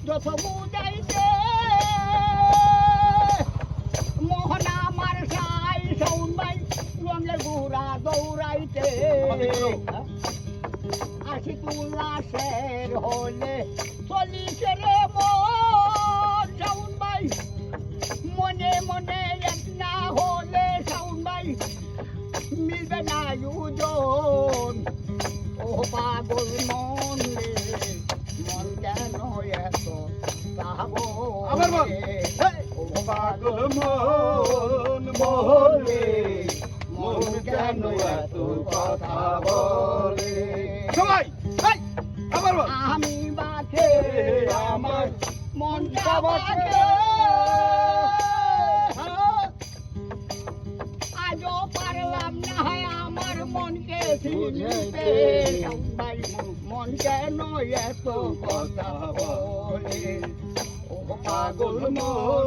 যত বুঝাইতে মোহন আমার সাই শাওন ভাই রঙের ঘোড়া দৌড়াইতে আশিকুল্লাশের হলে চলিছে রে মন শাওন ভাই মনে মনে এক না হলে শাওন ভাই মিলবে না দুজন ও পাগল মন রে মন কেন এত পাবো ও পাগল মন মন রে মন কেন এত কথা বলে সবাই আবার বল আমি বাকে আমার মনটা বাকে আজও পারলাম না আমার মনকে চিনতে ভাই মন কেন এত কথা বলে ও পাগল মন